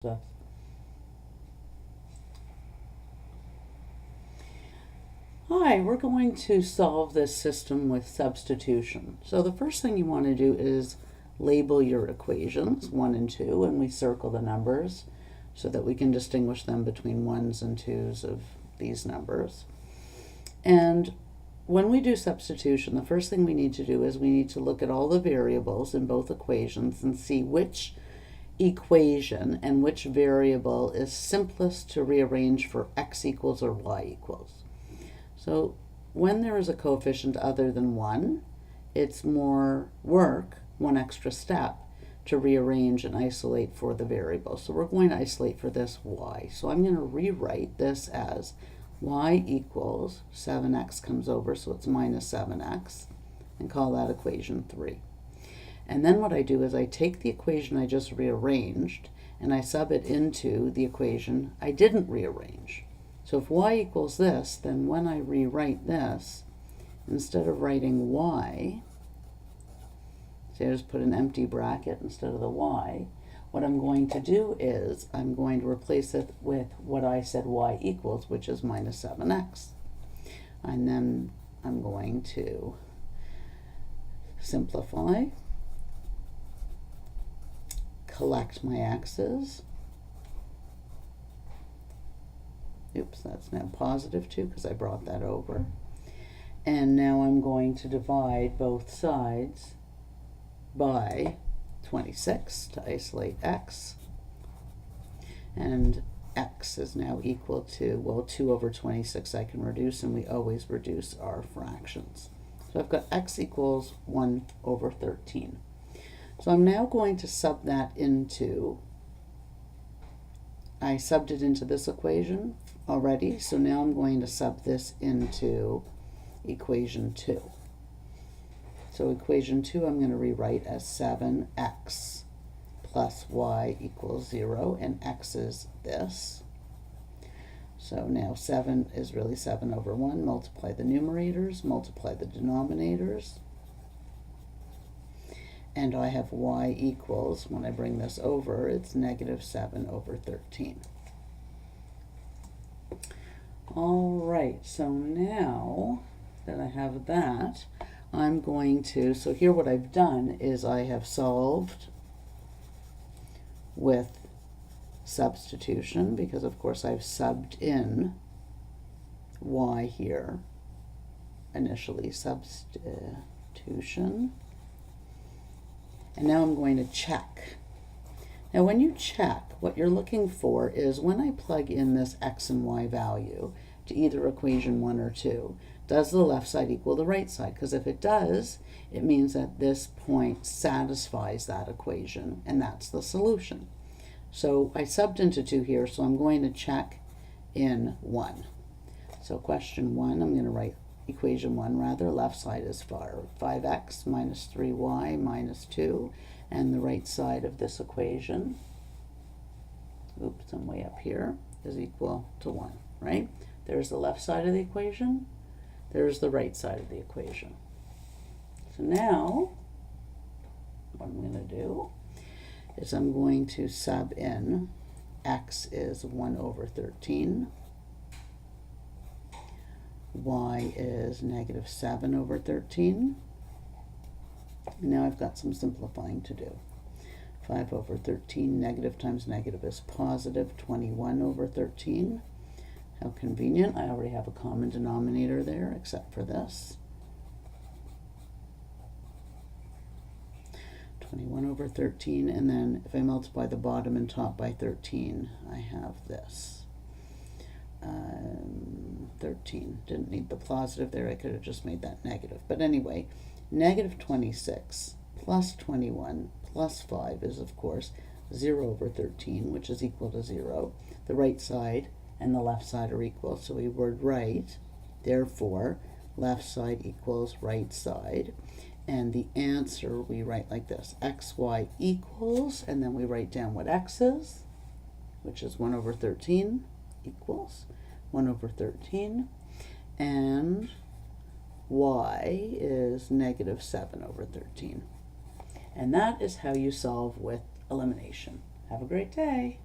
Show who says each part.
Speaker 1: stuff. Hi, we're going to solve this system with substitution. So the first thing you want to do is label your equations, 1 and 2, and we circle the numbers so that we can distinguish them between 1s and 2s of these numbers. And when we do substitution, the first thing we need to do is we need to look at all the variables in both equations and see which equation and which variable is simplest to rearrange for x equals or y equals. So when there is a coefficient other than 1, it's more work, one extra step, to rearrange and isolate for the variable. So we're going to isolate for this y. So I'm going to rewrite this as y equals 7x comes over, so it's minus 7x, and call that equation 3. And then what I do is I take the equation I just rearranged and I sub it into the equation I didn't rearrange. So if y equals this, then when I rewrite this, instead of writing y, say I just put an empty bracket instead of the y, what I'm going to do is I'm going to replace it with what I said y equals, which is minus 7x. And then I'm going to simplify, collect my x's. Oops, that's now positive 2 because I brought that over. And now I'm going to divide both sides by 26 to isolate x. And x is now equal to, well, 2 over 26 I can reduce, and we always reduce our fractions. So I've got x equals 1 over 13. So I'm now going to sub that into, I subbed it into this equation already, so now I'm going to sub this into equation 2. So equation 2 I'm going to rewrite as 7x plus y equals 0, and x is this. So now 7 is really 7 over 1. Multiply the numerators, multiply the denominators. And I have y equals, when I bring this over, it's negative 7 over 13. All right, so now that I have that, I'm going to, so here what I've done is I have solved with substitution, because of course I've subbed in y here initially, substitution. And now I'm going to check. Now when you check, what you're looking for is when I plug in this x and y value to either equation 1 or 2, does the left side equal the right side? Because if it does, it means that this point satisfies that equation, and that's the solution. So I subbed into 2 here, so I'm going to check in 1. So question 1, I'm going to write equation 1 rather, left side is 5x minus 3y minus 2, and the right side of this equation, oops, I'm way up here, is equal to 1, right? There's the left side of the equation, there's the right side of the equation. So now, what I'm going to do is I'm going to sub in x is 1 over 13, y is negative 7 over 13. And now I've got some simplifying to do. 5 over 13, negative times negative is positive, 21 over 13. How convenient, I already have a common denominator there except for this. 21 over 13, and then if I multiply the bottom and top by 13, I have this. 13, didn't need the positive there, I could have just made that negative. But anyway, negative 26 plus 21 plus 5 is of course 0 over 13, which is equal to 0. The right side and the left side are equal, so we would write, therefore, left side equals right side. And the answer we write like this, xy equals, and then we write down what x is, which is 1 over 13 equals 1 over 13, and y is negative 7 over 13. And that is how you solve with elimination. Have a great day.